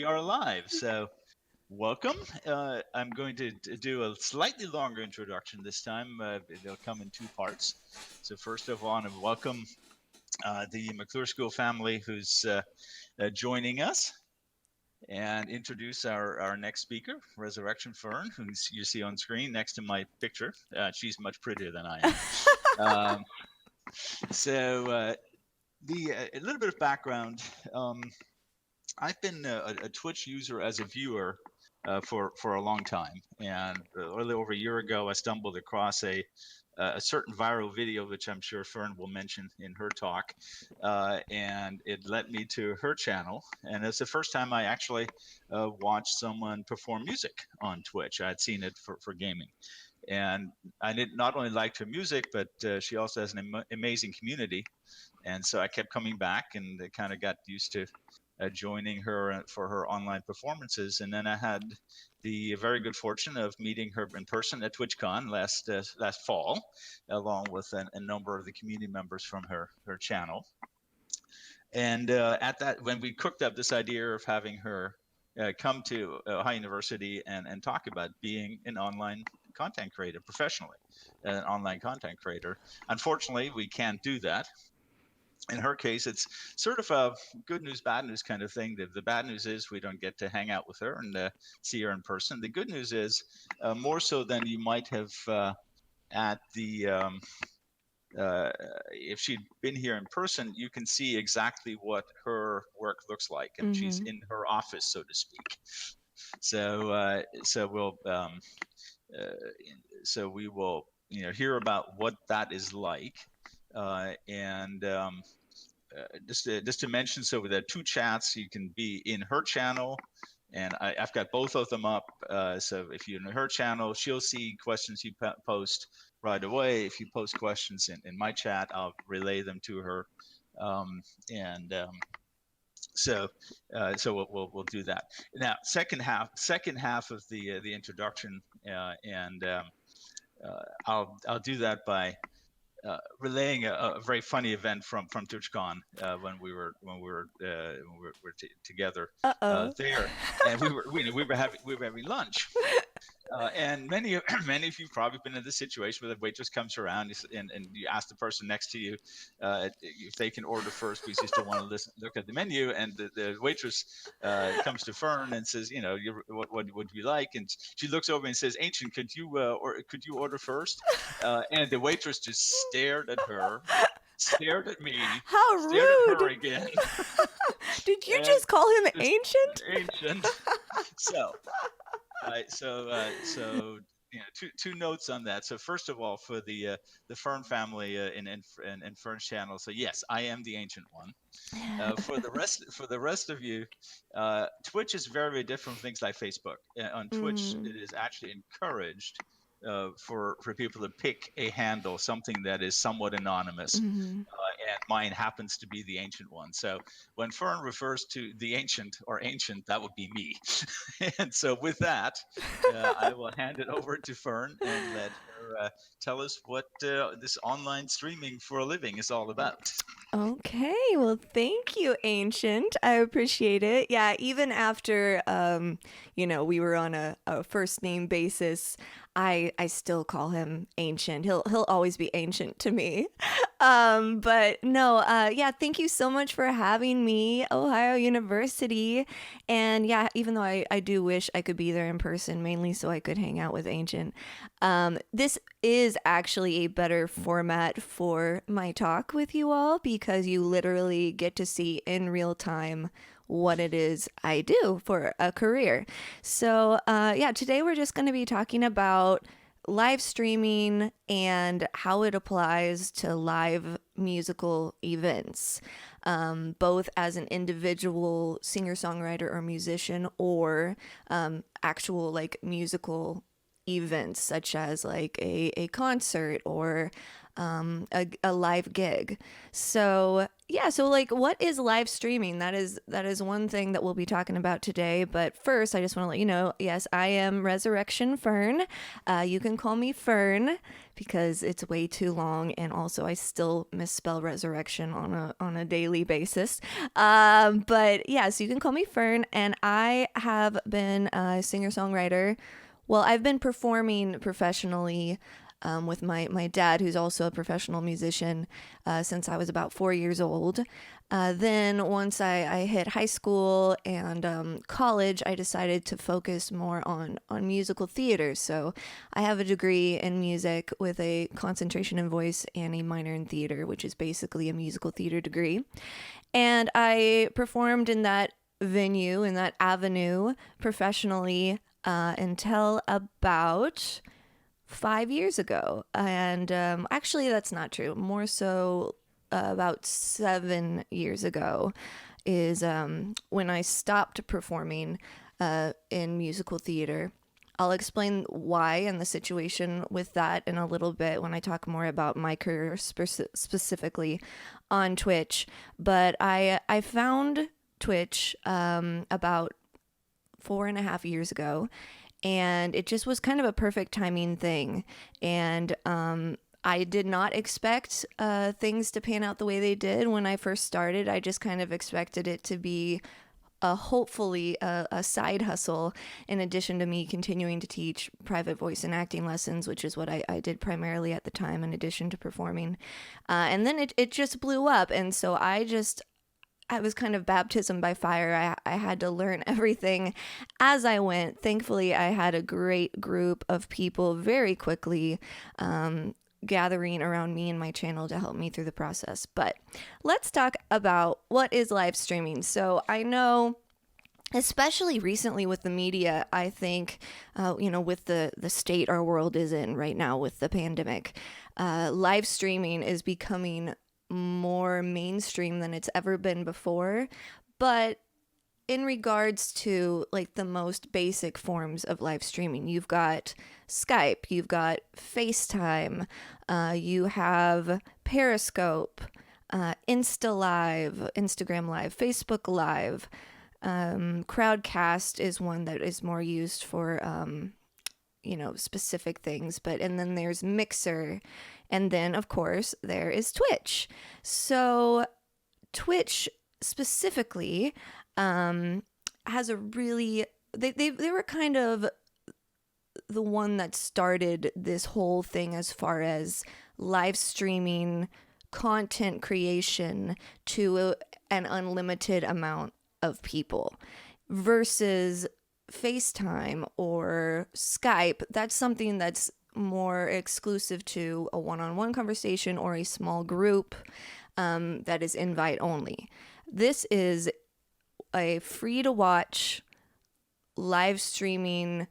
we are live. So, welcome. I'm going to do a slightly longer introduction this time. They'll come in two parts. So, first of all, I want to welcome the McClure School family who's joining us and introduce our next speaker, Resurrection Fern, who you see on screen next to my picture. She's much prettier than I am. Um, so, a little bit of background. I've been a Twitch user as a viewer for a long time, and a little over a year ago, I stumbled across a certain viral video, which I'm sure Fern will mention in her talk, and it led me to her channel, and it's the first time I actually watched someone perform music on Twitch. I'd seen it for gaming. And I did not only liked her music, but she also has an amazing community. And so I kept coming back and kind of got used to joining her for her online performances. And then I had the very good fortune of meeting her in person at TwitchCon last fall, along with a number of the community members from her channel. And at that, when we cooked up this idea of having her come to Ohio University and talk about being an online content creator professionally, an online content creator. Unfortunately, we can't do that. In her case, it's sort of a good news, bad news kind of thing. The bad news is we don't get to hang out with her and see her in person. The good news is more so than you might have at the if she'd been here in person, you can see exactly what her work looks like, and she's in her office, so to speak. So we will hear about what that is like, and just to mention, so there are two chats. You can be in her channel, and I've got both of them up. So if you're in her channel, she'll see questions you post right away. If you post questions in my chat, I'll relay them to her. So we'll do that. Now, second half of the introduction, and I'll do that by relaying a very funny event from TwitchCon when we were together there, and we were having lunch. And many of you probably been in this situation where the waitress comes around and you ask the person next to you if they can order first because you still want to look at the menu, and the waitress comes to Fern and says, what would you like? And she looks over and says, Ancient, could you order first? And the waitress just stared at her, stared at me, How stared at her rude! again. Did you just call him ancient? Ancient. So two notes on that. So first of all, for the Fern family in Fern's channel, so yes, I am the ancient one. For the rest of you, Twitch is very, very different from things like Facebook. On Twitch, it is actually encouraged for people to pick a handle, something that is somewhat anonymous. And mine happens to be the ancient one. So when Fern refers to the ancient or ancient, that would be me. And so with that, I will hand it over to Fern and let her tell us what this online streaming for a living is all about. Okay, well, thank you, Ancient. I appreciate it. Yeah, even after, we were on a first name basis, I still call him Ancient. He'll always be Ancient to me. But no, yeah, thank you so much for having me, Ohio University. And yeah, even though I do wish I could be there in person, mainly so I could hang out with Ancient. This is actually a better format for my talk with you all because you literally get to see in real time what it is I do for a career. So yeah, today we're just going to be talking about live streaming and how it applies to live musical events, both as an individual singer-songwriter or musician or actual like musical events such as like a concert or a live gig. So yeah, so like what is live streaming? That is one thing that we'll be talking about today. But first, I just want to let you know, yes, I am Resurrection Fern. You can call me Fern because it's way too long, and also I still misspell resurrection on a daily basis. But yeah, so you can call me Fern, and I have been a singer-songwriter. Well, I've been performing professionally with my dad, who's also a professional musician, since I was about 4 years old. Then once I hit high school and college, I decided to focus more on musical theater. So I have a degree in music with a concentration in voice and a minor in theater, which is basically a musical theater degree. And I performed in that venue, in that avenue professionally until about 5 years ago. And actually, that's not true. More so, about 7 years ago is when I stopped performing in musical theater. I'll explain why and the situation with that in a little bit when I talk more about my career specifically on Twitch. But I found Twitch about 4.5 years ago, and it just was kind of a perfect timing thing. And I did not expect things to pan out the way they did when I first started. I just kind of expected it to be hopefully a side hustle in addition to me continuing to teach private voice and acting lessons, which is what I did primarily at the time in addition to performing. And then it just blew up. And so I was kind of baptism by fire. I had to learn everything as I went. Thankfully, I had a great group of people very quickly gathering around me and my channel to help me through the process. But let's talk about what is live streaming. So I know, especially recently with the media, I think, with the state our world is in right now with the pandemic, live streaming is becoming more mainstream than it's ever been before. But in regards to like the most basic forms of live streaming, you've got Skype, you've got FaceTime, you have Periscope, Instagram Live, Facebook Live. Crowdcast is one that is more used for specific things. And then there's Mixer. And then, of course, there is Twitch. So Twitch specifically has a really... They were kind of the one that started this whole thing as far as live streaming content creation to an unlimited amount of people versus FaceTime or Skype. That's something that's more exclusive to a one-on-one conversation or a small group that is invite only. This is a free-to-watch live streaming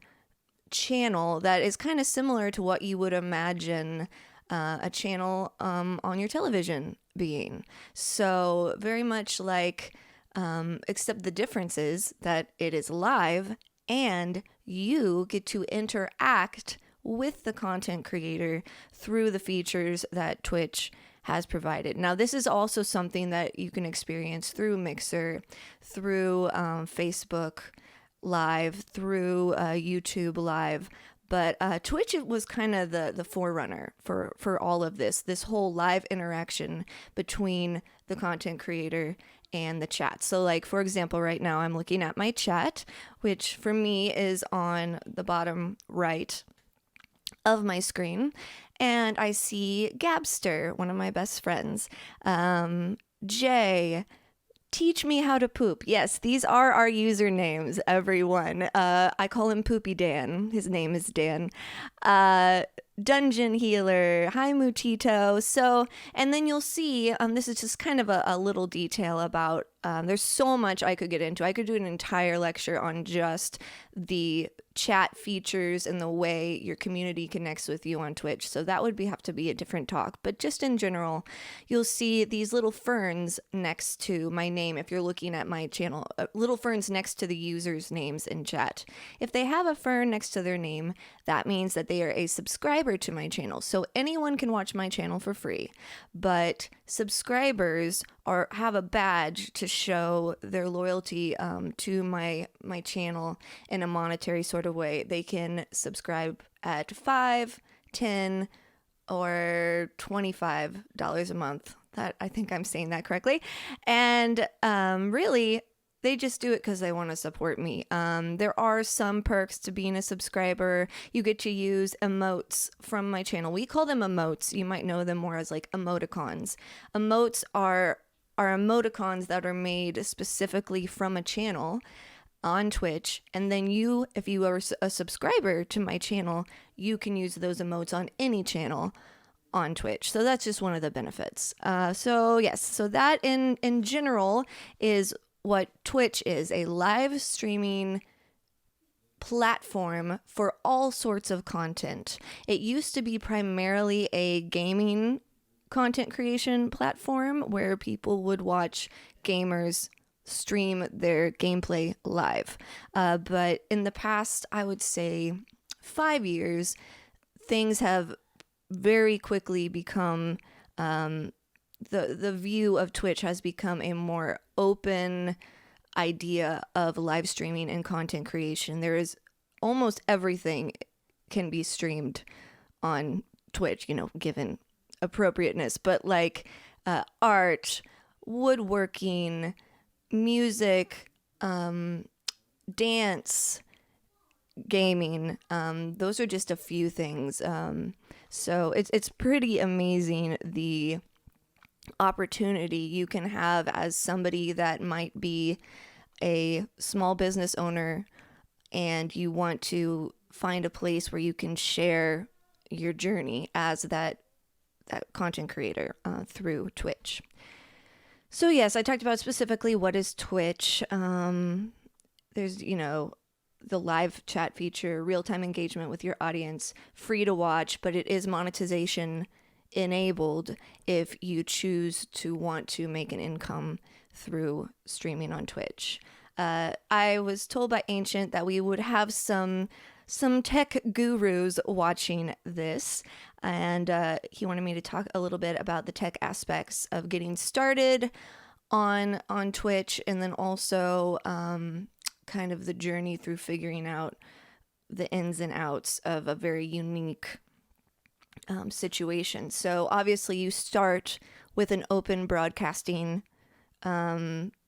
channel that is kind of similar to what you would imagine a channel on your television being. So very much like, except the difference is that it is live and you get to interact with the content creator through the features that Twitch has provided. Now, this is also something that you can experience through Mixer, through Facebook Live, through YouTube Live. But Twitch was kind of the forerunner for all of this whole live interaction between the content creator and the chat. So like, for example, right now I'm looking at my chat, which for me is on the bottom right of my screen, and I see Gabster, one of my best friends, Jay, teach me how to poop. Yes, these are our usernames, everyone. I call him Poopy Dan. His name is Dan. Dungeon Healer. Hi, Mutito. So, and then you'll see, this is just kind of a little detail about, there's so much I could get into. I could do an entire lecture on just the chat features and the way your community connects with you on Twitch. So that would have to be a different talk. But just in general, you'll see these little ferns next to my name. If you're looking at my channel, little ferns next to the users' names in chat. If they have a fern next to their name, that means that they are a subscriber to my channel. So anyone can watch my channel for free, but subscribers have a badge to show their loyalty to my channel in a monetary sort of way. They can subscribe at $5, $10, or $25 a month. That, I think I'm saying that correctly. And really, they just do it because they want to support me. There are some perks to being a subscriber. You get to use emotes from my channel. We call them emotes. You might know them more as like emoticons. Emotes are emoticons that are made specifically from a channel on Twitch. And then if you are a subscriber to my channel, you can use those emotes on any channel on Twitch. So that's just one of the benefits. So that in general is what Twitch is, a live streaming platform for all sorts of content. It used to be primarily a gaming content creation platform where people would watch gamers stream their gameplay live. But in the past, I would say 5 years, things have very quickly become, the view of Twitch has become a more open idea of live streaming and content creation. There is almost everything can be streamed on Twitch, given appropriateness, but like art, woodworking, music, dance, gaming. Those are just a few things. So it's pretty amazing the opportunity you can have as somebody that might be a small business owner and you want to find a place where you can share your journey as that content creator through Twitch. So yes, I talked about specifically what is Twitch. There's, the live chat feature, real-time engagement with your audience, free to watch, but it is monetization enabled if you choose to want to make an income through streaming on Twitch. I was told by Ancient that we would have some tech gurus watching this, and he wanted me to talk a little bit about the tech aspects of getting started on Twitch, and then also kind of the journey through figuring out the ins and outs of a very unique situation. So obviously you start with an open broadcasting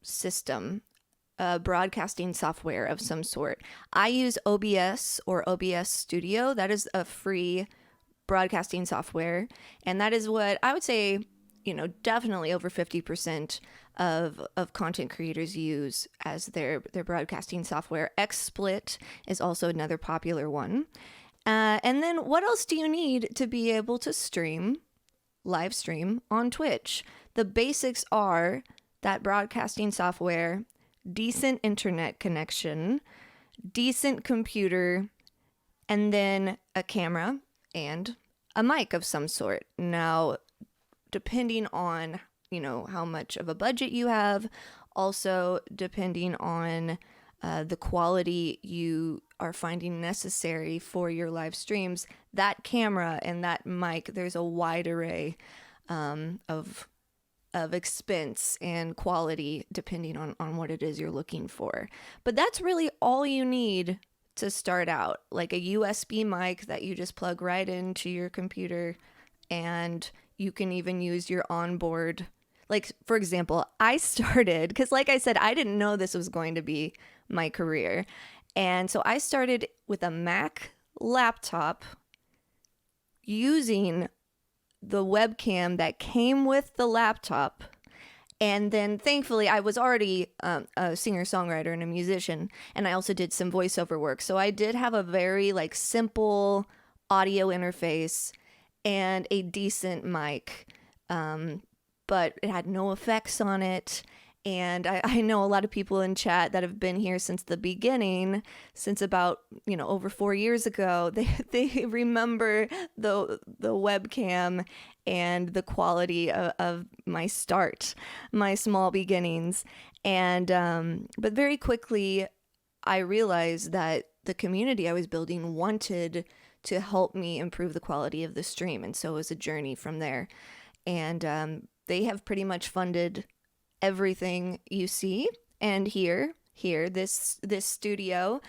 system, broadcasting software of some sort. I use OBS or OBS Studio. That is a free broadcasting software. And that is what I would say, definitely over 50% of content creators use as their broadcasting software. XSplit is also another popular one. And then what else do you need to be able to live stream on Twitch? The basics are that broadcasting software, decent internet connection, decent computer, and then a camera and a mic of some sort. Now, depending on, how much of a budget you have, also depending on the quality you are finding necessary for your live streams, that camera and that mic, there's a wide array of expense and quality depending on what it is you're looking for. But that's really all you need to start out, like a USB mic that you just plug right into your computer, and you can even use your onboard. Like, for example, I started, because like I said, I didn't know this was going to be my career. And so I started with a Mac laptop using the webcam that came with the laptop. And then thankfully I was already a singer-songwriter and a musician, and I also did some voiceover work. So I did have a very simple audio interface, and a decent mic. But it had no effects on it. And I know a lot of people in chat that have been here since the beginning, since about, over 4 years ago. They remember the webcam and the quality of my start, my small beginnings. And but very quickly, I realized that the community I was building wanted to help me improve the quality of the stream. And so it was a journey from there. And they have pretty much funded everything you see and hear here. This studio,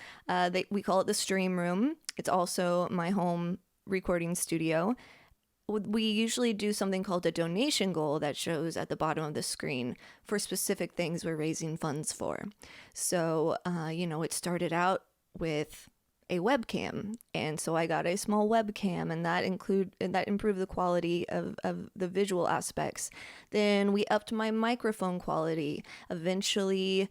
we call it the stream room. It's also my home recording studio. We usually do something called a donation goal that shows at the bottom of the screen for specific things we're raising funds for. So, it started out with a webcam, and so I got a small webcam, and that improved the quality of the visual aspects. Then we upped my microphone quality. Eventually,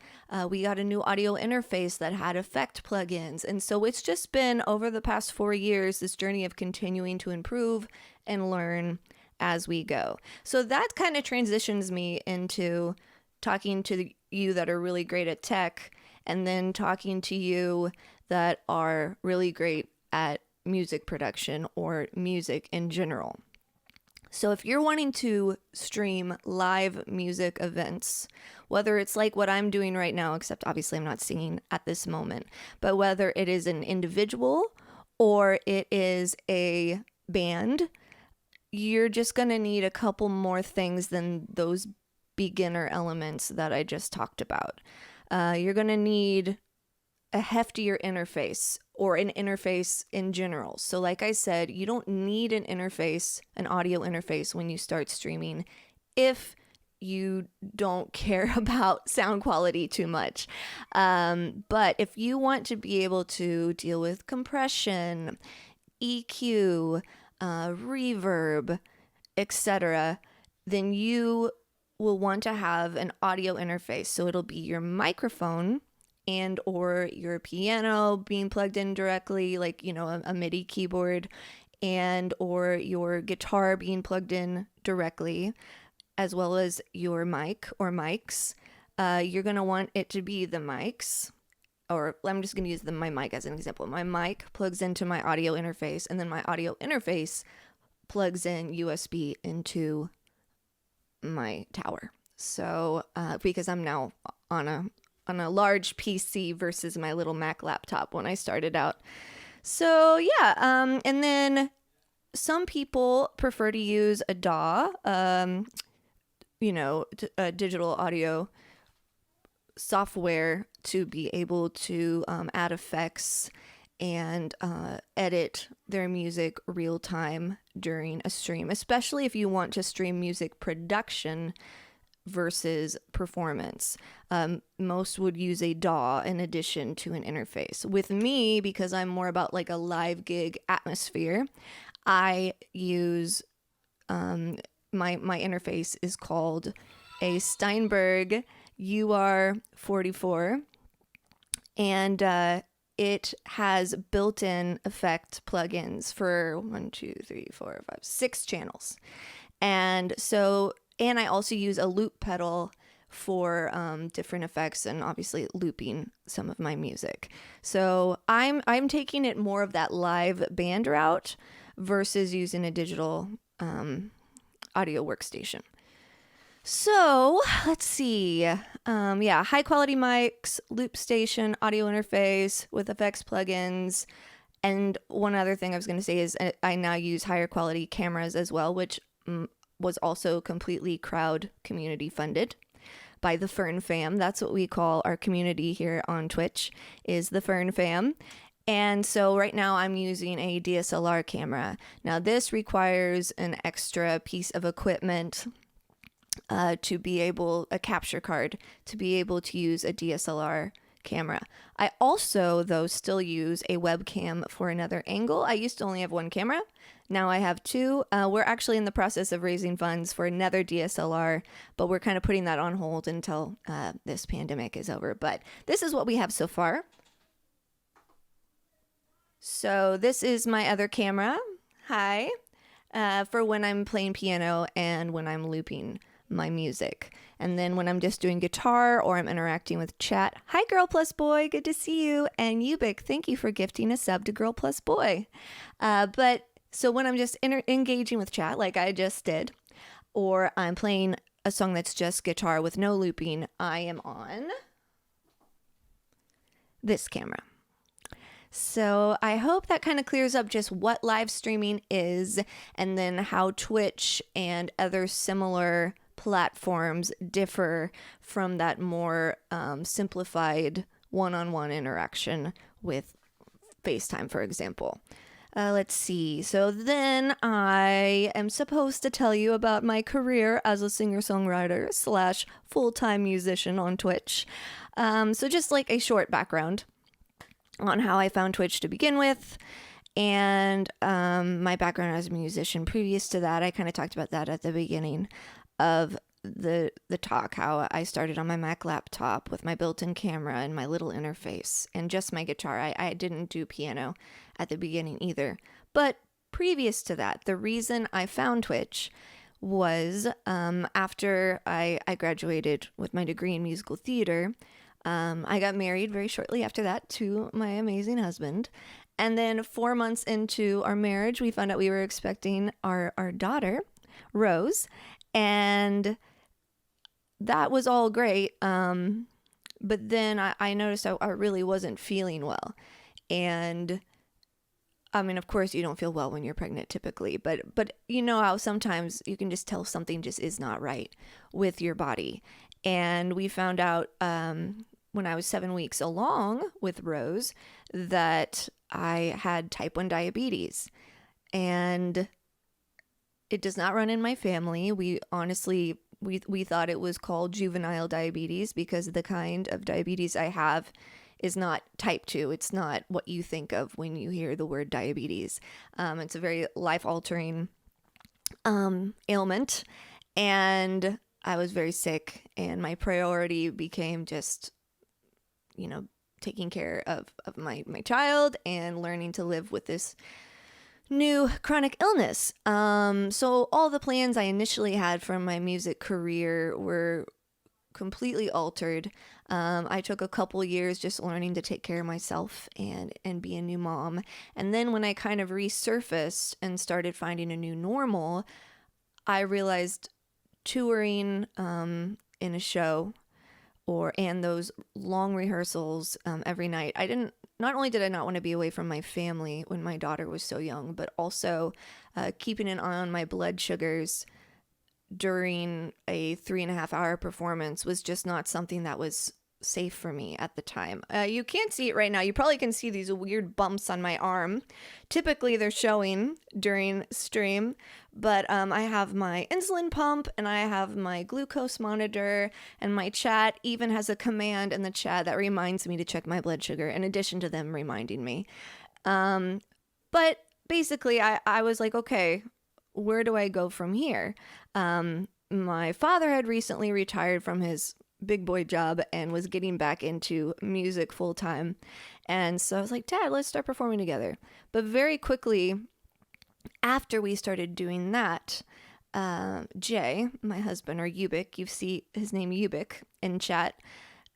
we got a new audio interface that had effect plugins, and so it's just been, over the past 4 years, this journey of continuing to improve and learn as we go. So that kind of transitions me into talking to you that are really great at tech, and then talking to you that are really great at music production or music in general. So if you're wanting to stream live music events, whether it's like what I'm doing right now, except obviously I'm not singing at this moment, but whether it is an individual or it is a band, you're just going to need a couple more things than those beginner elements that I just talked about. You're going to need a heftier interface, or an interface in general. So like I said, you don't need an audio interface when you start streaming if you don't care about sound quality too much. But if you want to be able to deal with compression, EQ, reverb, etc., then you will want to have an audio interface. So it'll be your microphone and or your piano being plugged in directly, like, a MIDI keyboard, and or your guitar being plugged in directly, as well as your mic or mics. You're going to want it to be the mics, or I'm just going to use my mic as an example. My mic plugs into my audio interface, and then my audio interface plugs in USB into my tower. So because I'm now on a large PC versus my little Mac laptop when I started out. So yeah, and then some people prefer to use a DAW, a digital audio software, to be able to add effects and edit their music real time during a stream, especially if you want to stream music production versus performance. Most would use a DAW in addition to an interface. With me, because I'm more about like a live gig atmosphere, I use my interface is called a Steinberg UR44, and it has built-in effect plugins for 6 channels. And I also use a loop pedal for different effects and obviously looping some of my music. So I'm taking it more of that live band route versus using a digital audio workstation. So let's see. High quality mics, loop station, audio interface with effects plugins. And one other thing I was going to say is I now use higher quality cameras as well, which was also completely crowd community funded by the Fern fam. That's what we call our community here on Twitch, is the Fern fam. And so right now I'm using a DSLR camera. Now this requires an extra piece of equipment to be able, a capture card, to be able to use a DSLR camera. I also, though, still use a webcam for another angle. I used to only have one camera. Now I have 2. We're actually in the process of raising funds for another DSLR, but we're kind of putting that on hold until this pandemic is over. But this is what we have so far. So this is my other camera. Hi. For when I'm playing piano and when I'm looping my music. And then when I'm just doing guitar or I'm interacting with chat. Hi, Girl Plus Boy. Good to see you. And Ubik, thank you for gifting a sub to Girl Plus Boy. So when I'm just engaging with chat, like I just did, or I'm playing a song that's just guitar with no looping, I am on this camera. So I hope that kind of clears up just what live streaming is and then how Twitch and other similar platforms differ from that more simplified one-on-one interaction with FaceTime, for example. Let's see. So then I am supposed to tell you about my career as a singer-songwriter / full-time musician on Twitch. So just like a short background on how I found Twitch to begin with, and my background as a musician previous to that. I kind of talked about that at the beginning of the talk, how I started on my Mac laptop with my built-in camera and my little interface and just my guitar. I didn't do piano at the beginning either. But previous to that, the reason I found Twitch was after I graduated with my degree in musical theater. I got married very shortly after that to my amazing husband. And then 4 months into our marriage, we found out we were expecting our daughter, Rose. And that was all great. But then I noticed I really wasn't feeling well. And I mean, of course, you don't feel well when you're pregnant typically. But you know how sometimes you can just tell something just is not right with your body. And we found out when I was 7 weeks along with Rose that I had type 1 diabetes. And it does not run in my family. We honestly, we thought it was called juvenile diabetes because the kind of diabetes I have is not type 2. It's not what you think of when you hear the word diabetes. It's a very life-altering ailment. And I was very sick, and my priority became just, taking care of my child and learning to live with this new chronic illness. So all the plans I initially had for my music career were completely altered. I took a couple years just learning to take care of myself and be a new mom. And then when I kind of resurfaced and started finding a new normal, I realized touring in a show and those long rehearsals every night, not only did I not want to be away from my family when my daughter was so young, but also keeping an eye on my blood sugars during a 3.5-hour performance was just not something that was safe for me at the time. You can't see it right now. You probably can see these weird bumps on my arm. Typically they're showing during stream, but I have my insulin pump and I have my glucose monitor, and my chat even has a command in the chat that reminds me to check my blood sugar in addition to them reminding me. But basically I was like, okay, where do I go from here? My father had recently retired from his big boy job and was getting back into music full time. And so I was like, Dad, let's start performing together. But very quickly after we started doing that, Jay, my husband, or Ubik, you see his name Ubik in chat,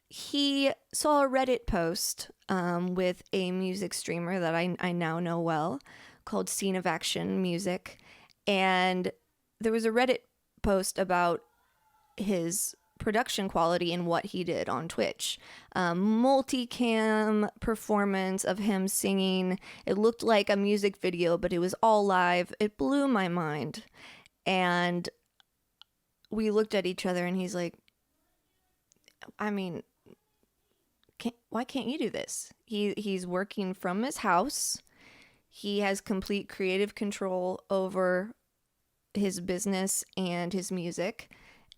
he saw a Reddit post with a music streamer that I now know well called Scene of Action Music. And there was a Reddit post about his production quality and what he did on Twitch. Multicam performance of him singing. It looked like a music video, but it was all live. It blew my mind. And we looked at each other and he's like, I mean, why can't you do this? He's working from his house. He has complete creative control over his business and his music,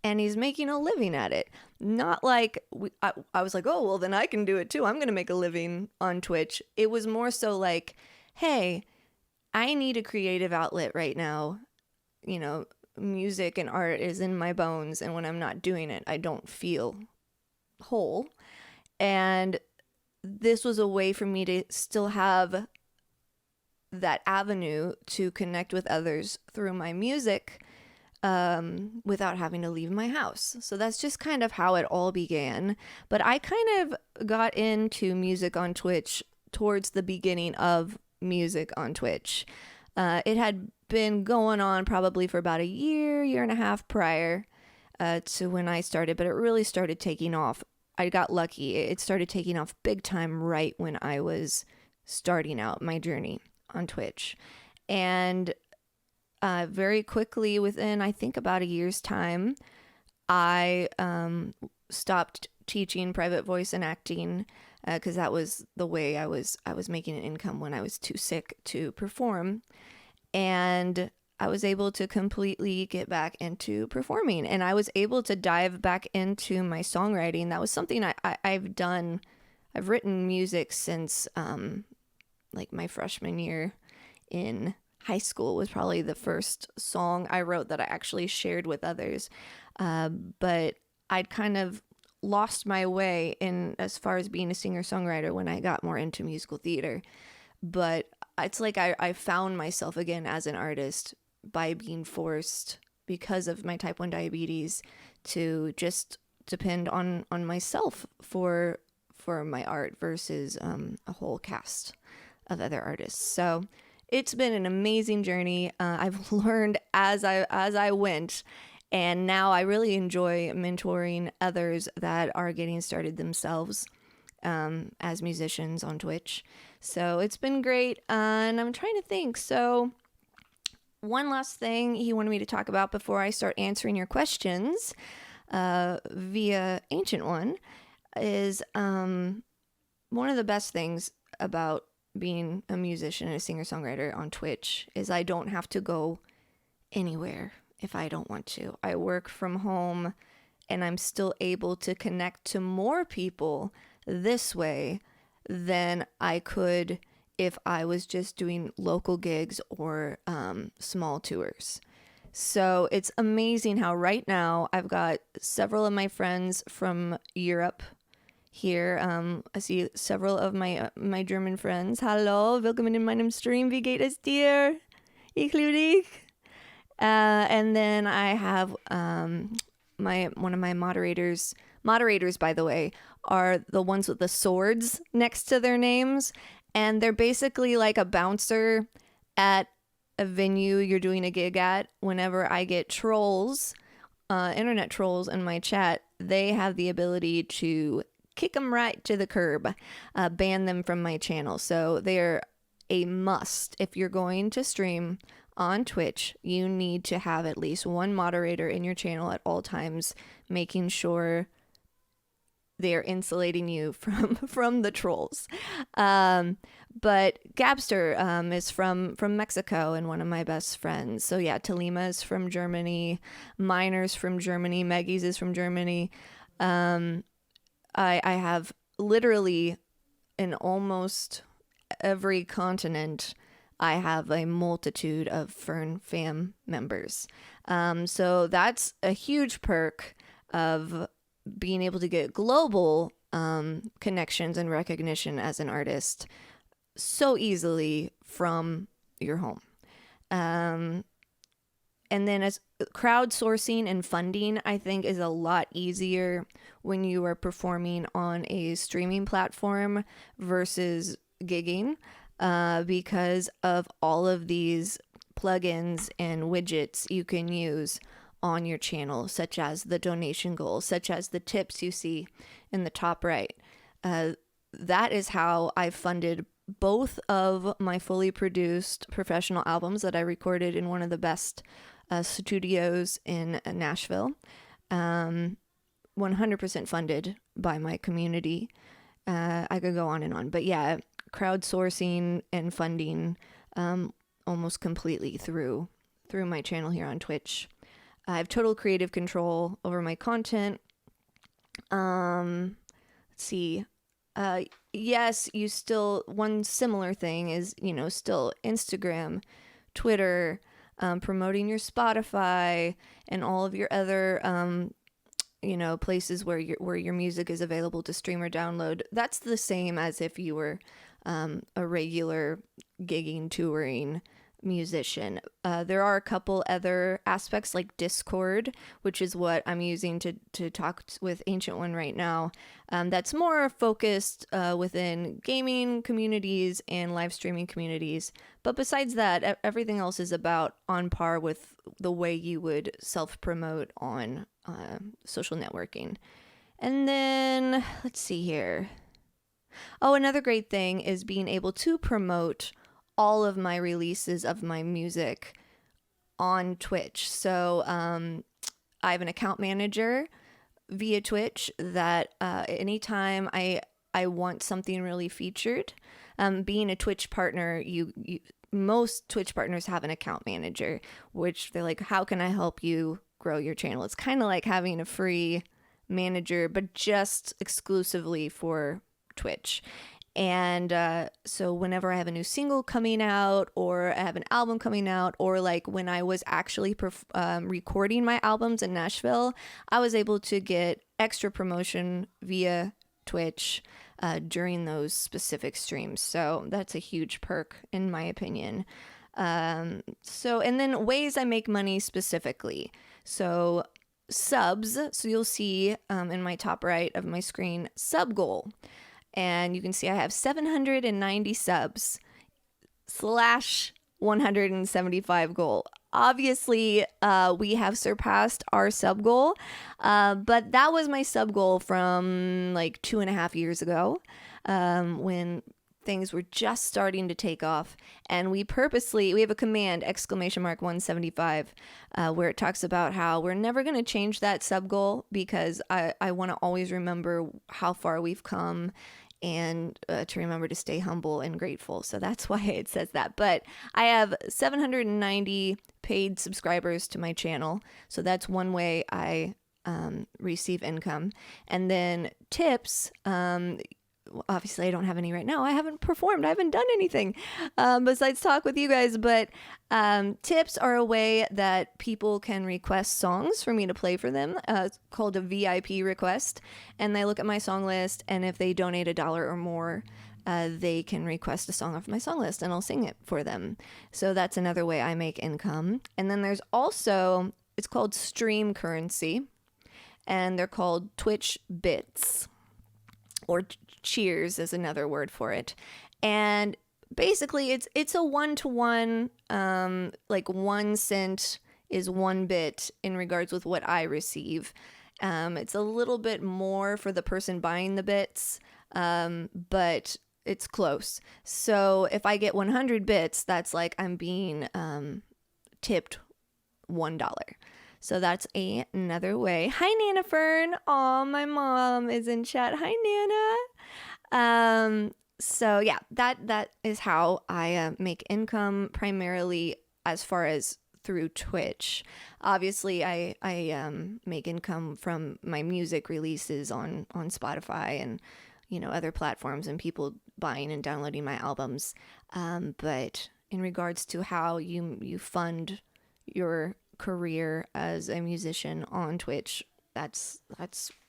and he's making a living at it. Not like I was like, oh, well, then I can do it too. I'm going to make a living on Twitch. It was more so like, hey, I need a creative outlet right now. Music and art is in my bones, and when I'm not doing it, I don't feel whole. And this was a way for me to still have that avenue to connect with others through my music without having to leave my house. So that's just kind of how it all began. But I kind of got into music on Twitch towards the beginning of music on Twitch. It had been going on probably for about a year and a half prior to when I started, but it really started taking off. I got lucky. It started taking off big time right when I was starting out my journey on Twitch. And very quickly, within I think about a year's time, I stopped teaching private voice and acting because that was the way I was making an income when I was too sick to perform. And I was able to completely get back into performing, and I was able to dive back into my songwriting. That was something I've done. I've written music since like my freshman year in high school was probably the first song I wrote that I actually shared with others. But I'd kind of lost my way in as far as being a singer-songwriter when I got more into musical theater. But it's like I found myself again as an artist by being forced, because of my type 1 diabetes, to just depend on myself for my art versus a whole cast of other artists. So it's been an amazing journey. I've learned as I went, and now I really enjoy mentoring others that are getting started themselves as musicians on Twitch. So it's been great, and I'm trying to think. So one last thing he wanted me to talk about before I start answering your questions via Ancient One is one of the best things about being a musician and a singer-songwriter on Twitch is I don't have to go anywhere if I don't want to. I work from home, and I'm still able to connect to more people this way than I could if I was just doing local gigs or small tours. So it's amazing how right now I've got several of my friends from Europe here. I see several of my German friends. Hallo, willkommen in meinem Stream. Wie geht es dir? Ich liebe dich. And then I have one of my moderators. Moderators, by the way, are the ones with the swords next to their names, and they're basically like a bouncer at a venue you're doing a gig at. Whenever I get trolls, internet trolls in my chat, they have the ability to kick them right to the curb, ban them from my channel. So they're a must. If you're going to stream on Twitch, you need to have at least one moderator in your channel at all times, making sure they're insulating you from the trolls. But Gabster is from Mexico and one of my best friends. So yeah, Talima is from Germany, Miner's from Germany, Maggie's is from Germany. I have literally in almost every continent, I have a multitude of Fern fam members. So that's a huge perk of being able to get global connections and recognition as an artist so easily from your home. And then as crowdsourcing and funding, I think, is a lot easier when you are performing on a streaming platform versus gigging, because of all of these plugins and widgets you can use on your channel, such as the donation goals, such as the tips you see in the top right. That is how I funded both of my fully produced professional albums that I recorded in one of the best studios in Nashville. 100% funded by my community. I could go on and on, but yeah, crowdsourcing and funding almost completely through my channel here on Twitch. I have total creative control over my content. Let's see. Yes, you still, one similar thing is, still Instagram, Twitter, promoting your Spotify and all of your other, places where your music is available to stream or download. That's the same as if you were a regular gigging, touring musician. There are a couple other aspects like Discord, which is what I'm using to talk with Ancient One right now. That's more focused within gaming communities and live streaming communities. But besides that, everything else is about on par with the way you would self-promote on social networking. And then, let's see here. Oh, another great thing is being able to promote all of my releases of my music on Twitch. So I have an account manager via Twitch that anytime I want something really featured, being a Twitch partner, most Twitch partners have an account manager, which they're like, how can I help you grow your channel? It's kind of like having a free manager, but just exclusively for Twitch. And so whenever I have a new single coming out, or I have an album coming out, or like when I was actually recording my albums in Nashville, I was able to get extra promotion via Twitch during those specific streams. So that's a huge perk in my opinion. And then ways I make money specifically. So subs. So you'll see in my top right of my screen, sub goal. And you can see I have 790 subs / 175 goal. Obviously, we have surpassed our sub goal, but that was my sub goal from like 2.5 years ago, when things were just starting to take off. And we have a command, !175, where it talks about how we're never going to change that sub goal, because I want to always remember how far we've come, and to remember to stay humble and grateful. So that's why it says that. But I have 790 paid subscribers to my channel. So that's one way I receive income. And then tips, obviously I don't have any right now. I haven't performed. I haven't done anything besides talk with you guys. But tips are a way that people can request songs for me to play for them. It's called a VIP request. And they look at my song list, and if they donate $1 or more, they can request a song off my song list, and I'll sing it for them. So that's another way I make income. And then there's also, it's called stream currency, and they're called Twitch bits, or cheers is another word for it. And basically it's a 1-to-1, like 1 cent is 1 bit in regards with what I receive. It's a little bit more for the person buying the bits, but it's close. So if I get 100 bits, that's like I'm being tipped $1. So that's another way. Hi, Nana Fern. Oh, my mom is in chat. Hi, Nana. So yeah, that is how I make income, primarily as far as through Twitch. Obviously, I make income from my music releases on Spotify and other platforms, and people buying and downloading my albums. But in regards to how you fund your career as a musician on Twitch, that's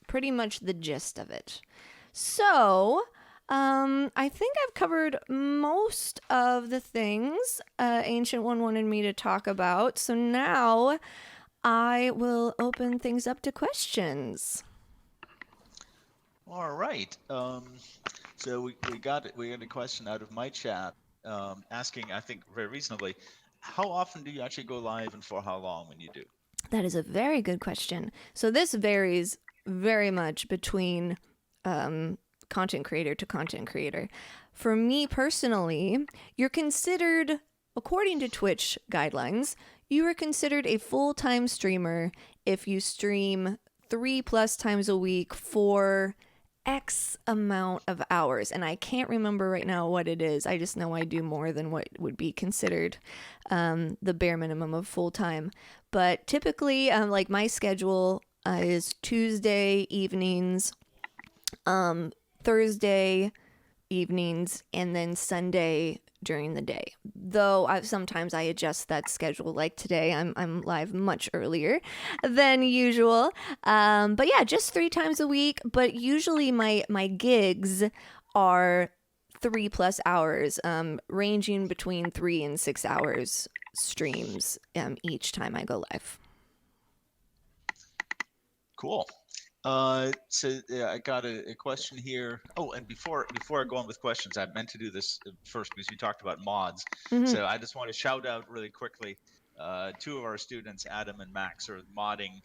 pretty much the gist of it. So I think I've covered most of the things Ancient One wanted me to talk about. So now I will open things up to questions. All right. So we got a question out of my chat asking, I think very reasonably, how often do you actually go live, and for how long when you do? That is a very good question. So this varies very much between content creator to content creator. For me personally, you're considered, according to Twitch guidelines, you are considered a full-time streamer if you stream 3+ times a week for X amount of hours. And I can't remember right now what it is. I just know I do more than what would be considered the bare minimum of full-time. But typically, like my schedule is Tuesday evenings, Thursday evenings, and then Sunday during the day. Though sometimes I adjust that schedule. Like today, I'm live much earlier than usual. But yeah, just 3 times a week. But usually my gigs are 3+ hours, ranging between 3 and 6 hours streams each time I go live. Cool. So I got a question here. Oh, and before I go on with questions, I meant to do this first because you talked about mods. Mm-hmm. So I just want to shout out really quickly. Two of our students, Adam and Max, are modding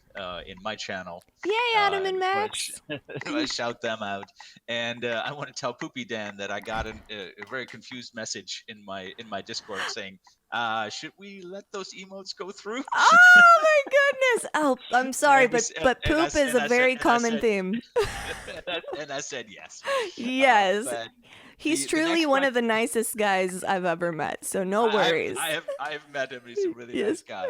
in my channel. Yay, Adam and Max! I shout them out, and I want to tell Poopy Dan that I got a very confused message in my Discord saying, "Should we let those emotes go through?" Oh my goodness! Oh, I'm sorry, but poop is a very common theme. And I said yes. Yes. But he's truly one of the nicest guys I've ever met, so no worries. I have met him. He's a really nice guy.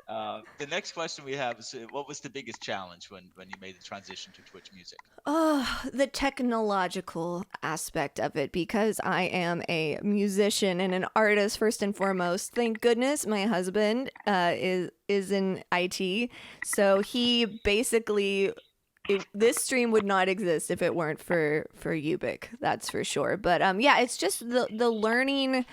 The next question we have is, what was the biggest challenge when you made the transition to Twitch music? Oh, the technological aspect of it, because I am a musician and an artist first and foremost. Thank goodness my husband is in IT, so he basically... this stream would not exist if it weren't for Ubik, that's for sure. But yeah, it's just the learning,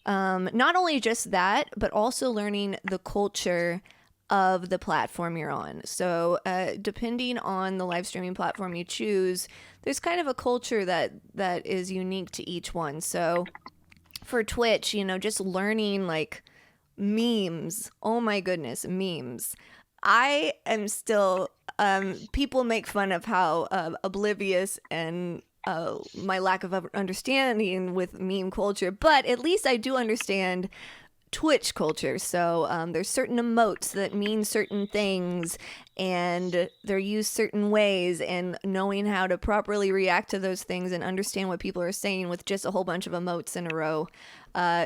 not only just that, but also learning the culture of the platform you're on. So depending on the live streaming platform you choose, there's kind of a culture that is unique to each one. So for Twitch, just learning like memes. Oh my goodness, memes. I am still, people make fun of how oblivious and my lack of understanding with meme culture, but at least I do understand Twitch culture. So there's certain emotes that mean certain things, and they're used certain ways, and knowing how to properly react to those things and understand what people are saying with just a whole bunch of emotes in a row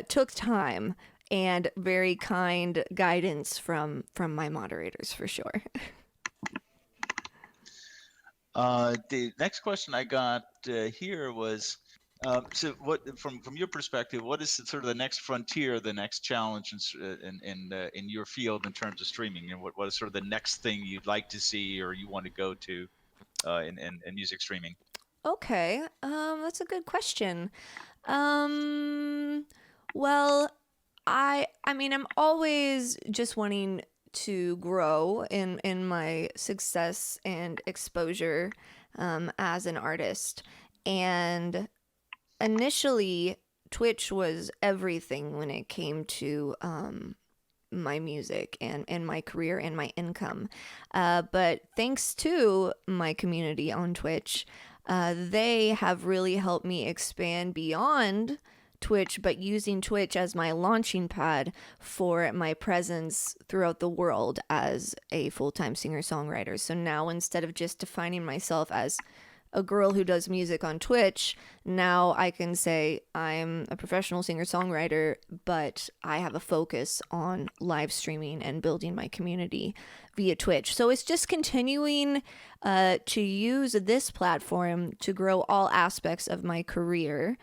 took time. And very kind guidance from my moderators, for sure. The next question I got here was, so what from your perspective, what is sort of the next frontier, the next challenge in your field in terms of streaming, and what is sort of the next thing you'd like to see or you want to go to in music streaming? Okay, that's a good question. Well, I mean, I'm always just wanting to grow in my success and exposure as an artist. And initially, Twitch was everything when it came to my music and my career and my income. But thanks to my community on Twitch, they have really helped me expand beyond Twitch, but using Twitch as my launching pad for my presence throughout the world as a full-time singer-songwriter. So now, instead of just defining myself as a girl who does music on Twitch, now I can say I'm a professional singer-songwriter, but I have a focus on live streaming and building my community via Twitch. So it's just continuing to use this platform to grow all aspects of my career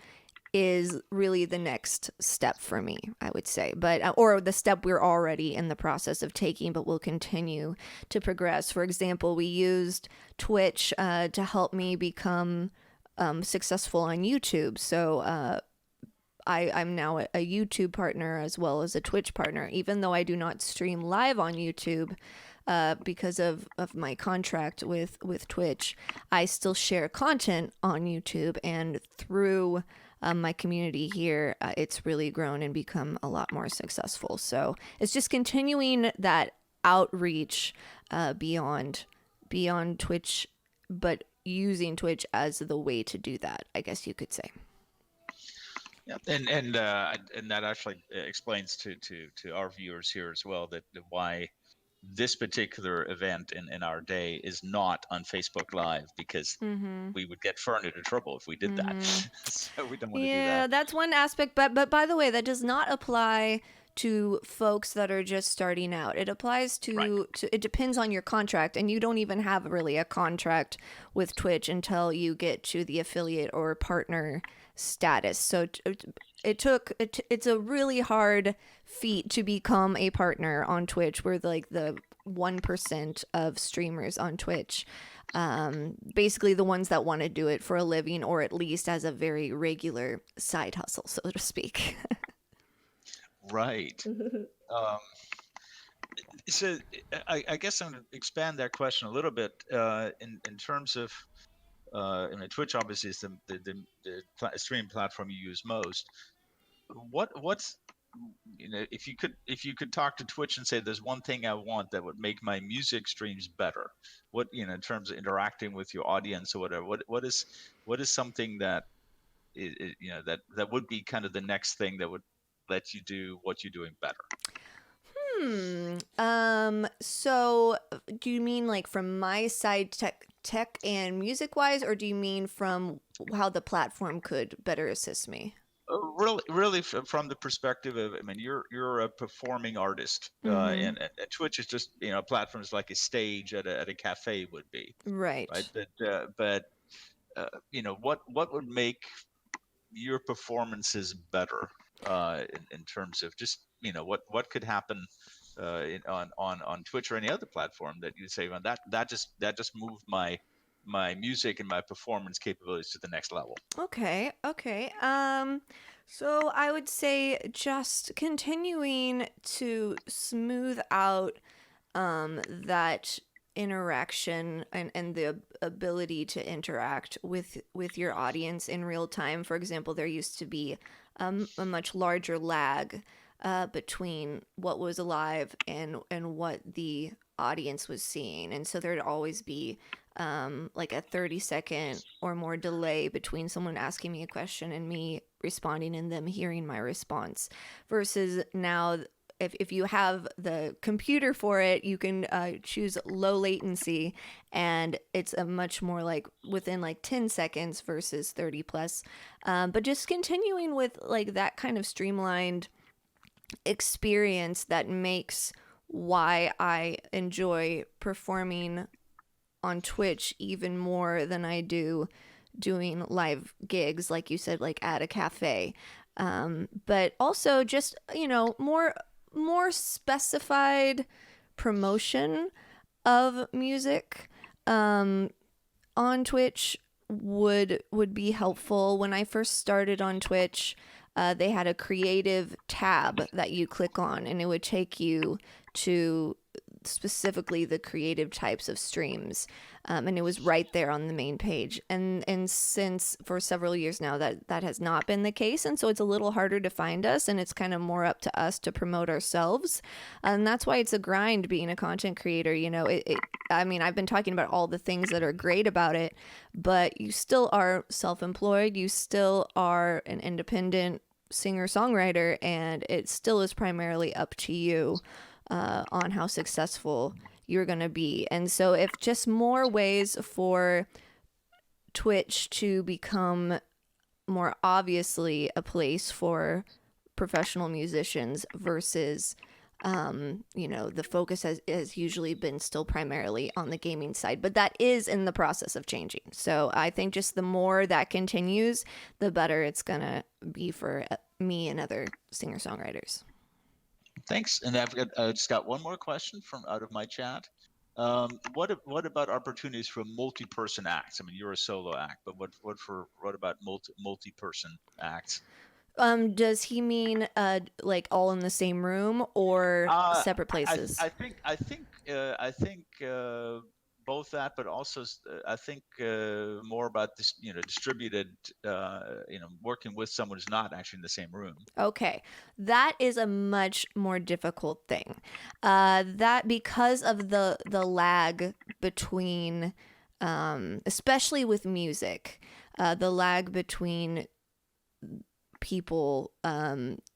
is really the next step for me, I would say. But or the step we're already in the process of taking, but we'll continue to progress. For example, we used Twitch to help me become successful on YouTube. So I'm now a YouTube partner as well as a Twitch partner, even though I do not stream live on YouTube. Because of my contract with Twitch, I still share content on YouTube, and through my community here, it's really grown and become a lot more successful. So it's just continuing that outreach beyond Twitch, but using Twitch as the way to do that, I guess you could say. Yeah, and that actually explains to our viewers here as well that why this particular event in our day is not on Facebook Live, because we would get Fern into trouble if we did that. So we don't want to do that. Yeah, that's one aspect. But by the way, that does not apply to folks that are just starting out. It applies to it depends on your contract, and you don't even have really a contract with Twitch until you get to the affiliate or partner status. So it's a really hard feat to become a partner on Twitch. We're like the 1% of streamers on Twitch. basically the ones that want to do it for a living, or at least as a very regular side hustle, so to speak. Right. Um, so I guess I'm going to expand that question a little bit in terms of I mean, Twitch obviously is the streaming platform you use most. What's if you could talk to Twitch and say there's one thing I want that would make my music streams better, what in terms of interacting with your audience or whatever, what is something that that would be kind of the next thing that would let you do what you're doing better? So do you mean like from my side, tech and music wise, or do you mean from how the platform could better assist me? Really, from the perspective of, I mean, you're a performing artist, Mm-hmm. and Twitch is just a platform is like a stage at a cafe would be, right? Right. But what would make your performances better in terms of just what could happen on Twitch or any other platform that you say, well, that just moved my music and my performance capabilities to the next level. Okay. Okay. So I would say just continuing to smooth out that interaction and the ability to interact with your audience in real time. For example, there used to be a much larger lag between what was alive and what the audience was seeing, and so there'd always be like a 30-second or more delay between someone asking me a question and me responding and them hearing my response, versus now if you have the computer for it, you can choose low latency, and it's a much more like within like 10 seconds versus 30 plus. But just continuing with like that kind of streamlined experience that makes why I enjoy performing on Twitch even more than I do doing live gigs, like you said, like at a cafe. But also just, more specified promotion of music on Twitch would be helpful. When I first started on Twitch, they had a creative tab that you click on, and it would take you to specifically the creative types of streams, and it was right there on the main page. And since for several years now that has not been the case, and so it's a little harder to find us, and it's kind of more up to us to promote ourselves, and that's why it's a grind being a content creator. I mean, I've been talking about all the things that are great about it, but you still are self-employed, you still are an independent singer-songwriter, and it still is primarily up to you on how successful you're going to be. And so if just more ways for Twitch to become more obviously a place for professional musicians versus the focus has usually been still primarily on the gaming side, but that is in the process of changing. So I think just the more that continues, the better it's gonna be for me and other singer-songwriters. Thanks. And I've just got one more question from out of my chat. What about opportunities for multi-person acts? I mean, you're a solo act, but what about multi-person acts? Does he mean like all in the same room or separate places? I think both that, but also I think more about this, distributed, working with someone who's not actually in the same room. Okay, that is a much more difficult thing. That because of the lag between, especially with music, the lag between people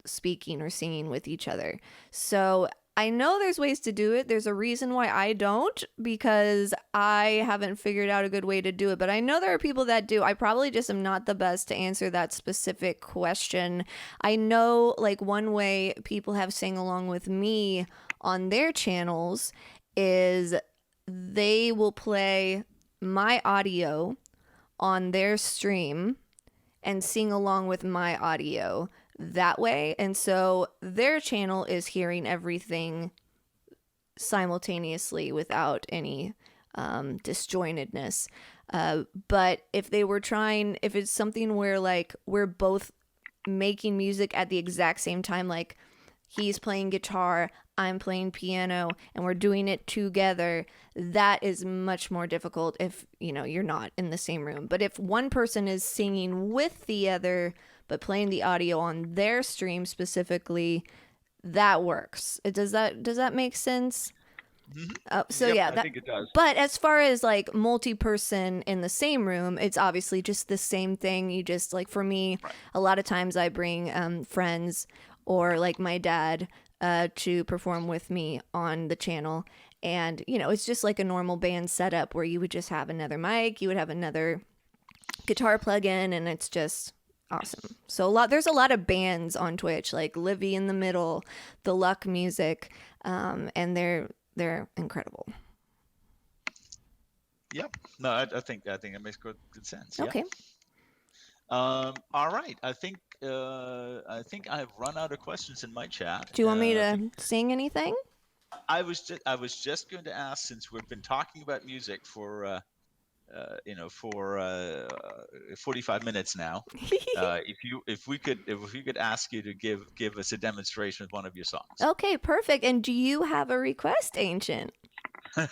speaking or singing with each other. So I know there's ways to do it. There's a reason why I don't, because I haven't figured out a good way to do it. But I know there are people that do. I probably just am not the best to answer that specific question. I know like one way people have sang along with me on their channels is they will play my audio on their stream and sing along with my audio that way. And so their channel is hearing everything simultaneously without any disjointedness. But if it's something where like we're both making music at the exact same time, like he's playing guitar, I'm playing piano, and we're doing it together, that is much more difficult if, you're not in the same room. But if one person is singing with the other, but playing the audio on their stream specifically, that works. Does that make sense? So Yep, yeah, I think it does. but as far as like multi-person in the same room, it's obviously just the same thing. You just like, for me, Right. a lot of times I bring friends or like my dad to perform with me on the channel, and it's just like a normal band setup where you would just have another mic, you would have another guitar plug-in, and it's just awesome. So there's a lot of bands on Twitch, like Livy in the Middle, the Luck Music, and they're incredible. Yep. No, I think it makes good sense. Yeah. Okay. All right. I think I've run out of questions in my chat. Do you want me to sing anything? I was just going to ask, since we've been talking about music for 45 minutes now, if we could ask you to give us a demonstration of one of your songs. Okay, perfect. And do you have a request, Ancient? Given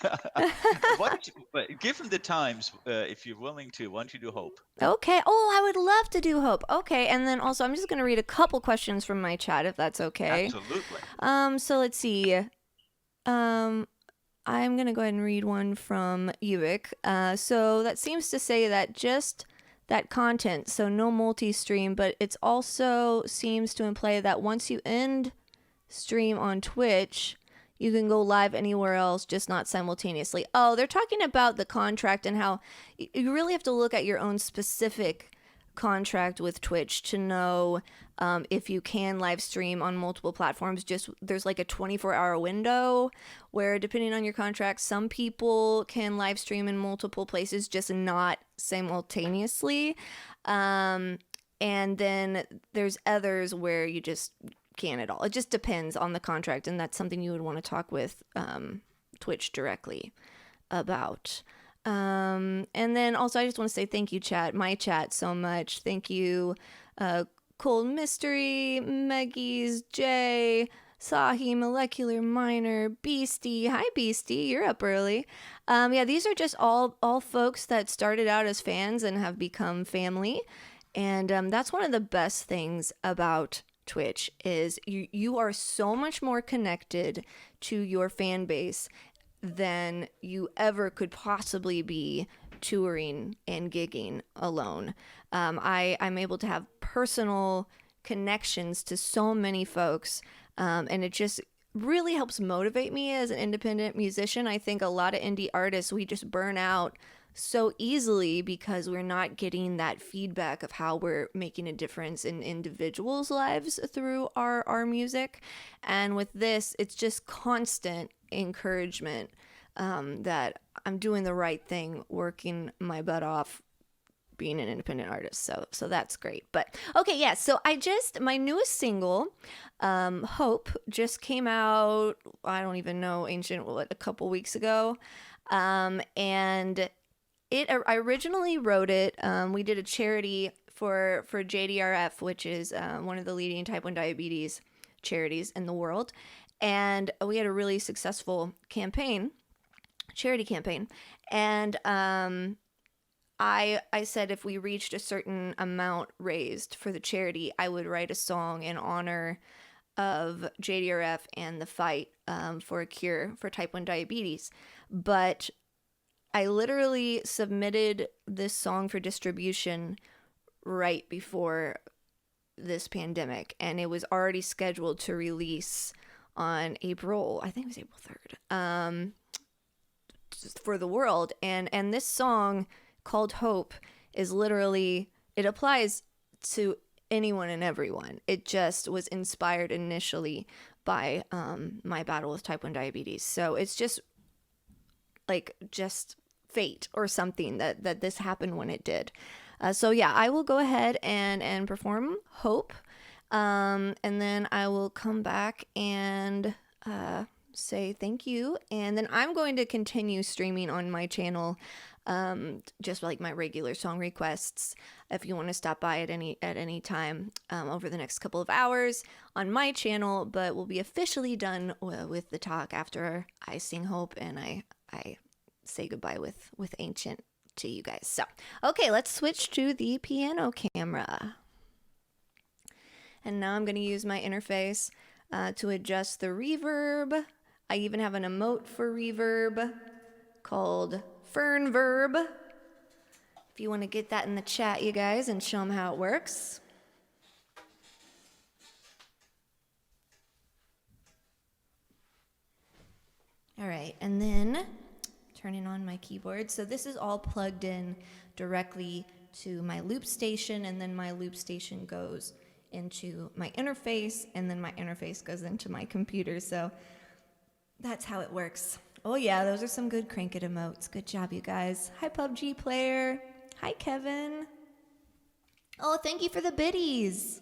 the times, if you're willing to, why don't you do Hope? Okay. Oh, I would love to do Hope. Okay, and then also I'm just going to read a couple questions from my chat, if that's okay. Absolutely. So let's see. I'm going to go ahead and read one from Uvik. So that seems to say that just that content, so no multi-stream, but it also seems to imply that once you end stream on Twitch, you can go live anywhere else, just not simultaneously. Oh, they're talking about the contract and how you really have to look at your own specific contract with Twitch to know if you can live stream on multiple platforms. Just there's like a 24-hour window where, depending on your contract, some people can live stream in multiple places, just not simultaneously. And then there's others where you just can't at all. It just depends on the contract, and that's something you would want to talk with Twitch directly about. And then also I just want to say thank you, my chat, so much. Thank you, Cold Mystery, Meggies, Jay, Sahi, Molecular Miner, Beastie. Hi, Beastie, you're up early. Yeah, these are just all folks that started out as fans and have become family, and that's one of the best things about Twitch is you are so much more connected to your fan base than you ever could possibly be touring and gigging alone. I'm able to have personal connections to so many folks, and it just really helps motivate me as an independent musician. I think a lot of indie artists, we just burn out so easily because we're not getting that feedback of how we're making a difference in individuals' lives through our music. And with this, it's just constant encouragement that I'm doing the right thing, working my butt off, being an independent artist. So that's great. But okay, yeah, so my newest single, Hope, just came out, I don't even know, Ancient, a couple weeks ago. And I originally wrote it. We did a charity for JDRF, which is one of the leading type 1 diabetes charities in the world. And we had a really successful charity campaign. And I said if we reached a certain amount raised for the charity, I would write a song in honor of JDRF and the fight for a cure for type 1 diabetes. But I literally submitted this song for distribution right before this pandemic, and it was already scheduled to release on April 3rd, for the world. And this song called Hope is literally, it applies to anyone and everyone. It just was inspired initially by my battle with type 1 diabetes. So it's just fate or something that this happened when it did. So yeah, I will go ahead and perform Hope, and then I will come back and say thank you, and then I'm going to continue streaming on my channel, just like my regular song requests. If you want to stop by at any time over the next couple of hours on my channel, but we'll be officially done with the talk after I sing Hope and I say goodbye with Ancient to you guys. So, okay, let's switch to the piano camera. And now I'm going to use my interface to adjust the reverb. I even have an emote for reverb called Fern Verb. If you want to get that in the chat, you guys, and show them how it works. All right, and then turning on my keyboard. So this is all plugged in directly to my loop station, and then my loop station goes into my interface, and then my interface goes into my computer. So that's how it works. Oh yeah, those are some good Crank It emotes. Good job, you guys. Hi, PUBG player. Hi, Kevin. Oh, thank you for the biddies.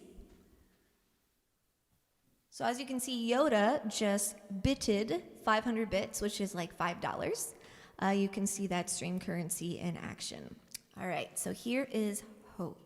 So as you can see, Yoda just bitted 500 bits, which is like $5. You can see that stream currency in action. All right, so here is Hope.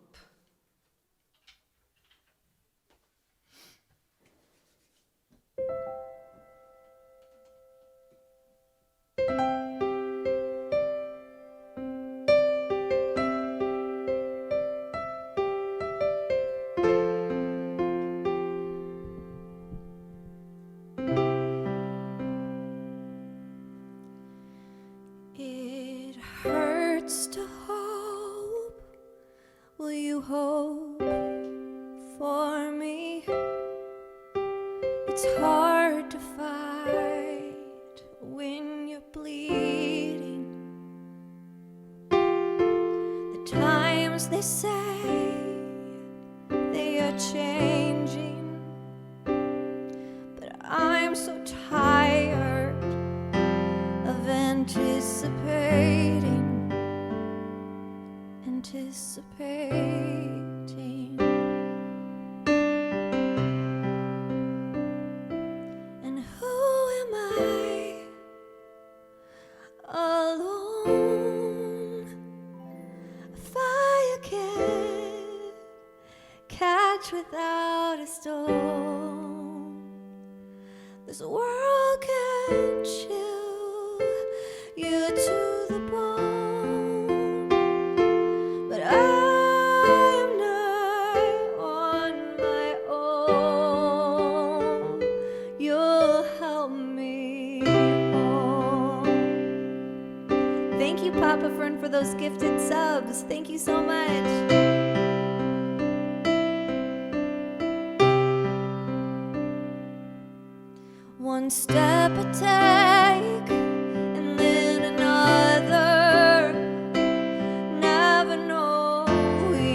It hurts to hope. Will you hope for me? It's hard to fight when you're bleeding. The times they say they are changing, but I'm so tired of anticipating. And who am I alone? A fire can't catch without a storm. This world can chill you to the bone, but I am not on my own. You'll help me home. Thank you, Papa Fern, for those gifted subs. Thank you so much. One step I take, and then another, never knowing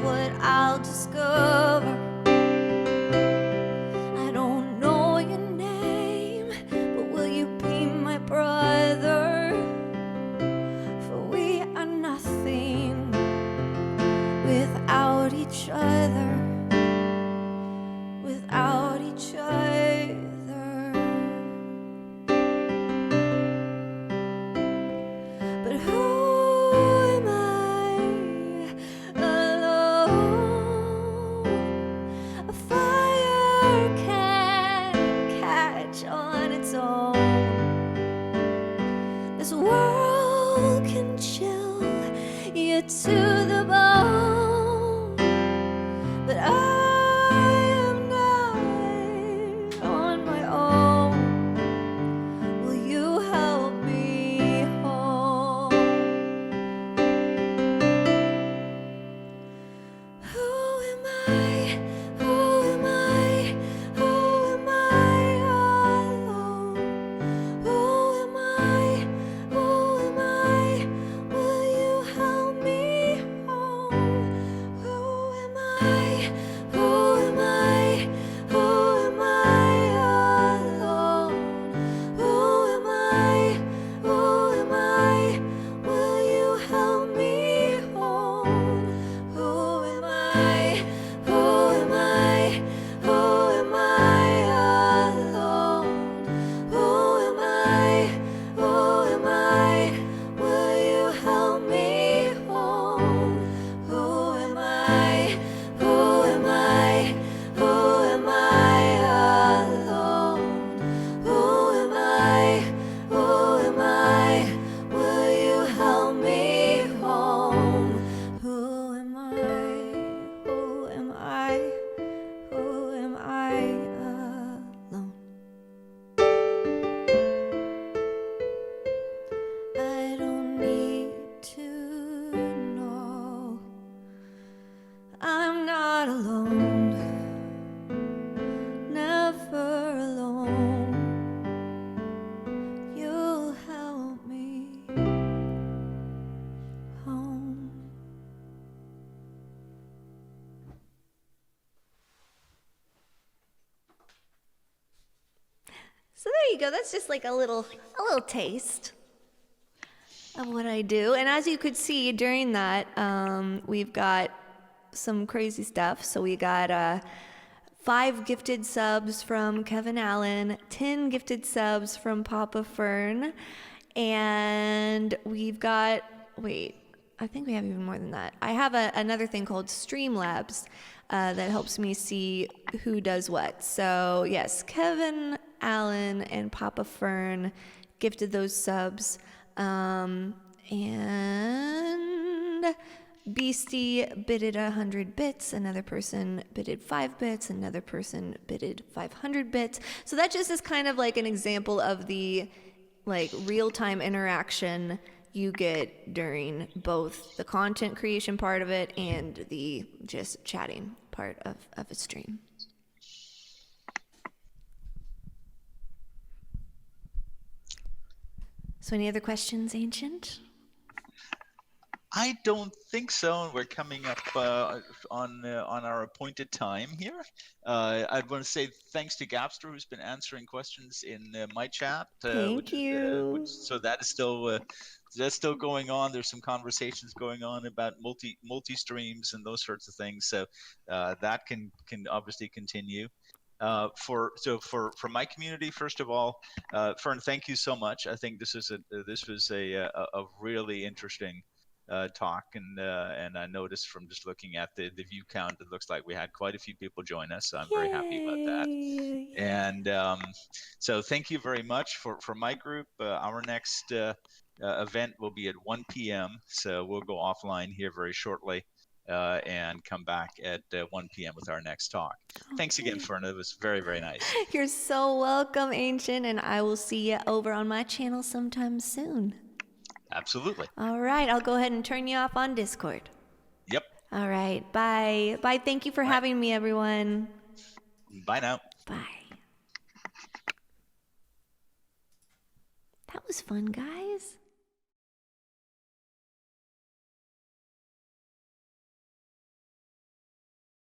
what I'll discover. I don't know your name, but will you be my brother? For we are nothing without each other. Without each other. But who am I alone? A fire can't catch on its own. This world can chill you to the bone, but I am not on my own. Will you help me home? Who am I? Who am I? Who am I alone? Who am I? Who am I? Will you help me home? you go. That's just like a little taste of what I do. And as you could see during that, we've got some crazy stuff. So we got 5 gifted subs from Kevin Allen, 10 gifted subs from Papa Fern, and we've got, wait, I think we have even more than that. I have another thing called Streamlabs that helps me see who does what. So yes, Kevin Allen and Papa Fern gifted those subs. And Beastie bidded 100 bits, another person bidded 5 bits, another person bidded 500 bits. So that just is kind of like an example of the like real-time interaction you get during both the content creation part of it and the just chatting part of a stream. So any other questions, Ancient? I don't think so, and we're coming up on our appointed time here. I want to say thanks to Gapster, who's been answering questions in my chat. Thank you. So that is still that's still going on. There's some conversations going on about multi streams and those sorts of things. So that can obviously continue. For my community, first of all, Fern, thank you so much. I think this was a really interesting talk, and I noticed from just looking at the view count, it looks like we had quite a few people join us, so I'm very happy about that. And so thank you very much. For my group, our next event will be at 1 p.m. so we'll go offline here very shortly and come back at 1 p.m. with our next talk. Thanks again, Fern. It was very, very nice. You're so welcome, Ancient, and I will see you over on my channel sometime soon. Absolutely. All right, I'll go ahead and turn you off on Discord. Yep. All right, bye. Bye, thank you for having me, everyone. Bye now. Bye. That was fun, guys.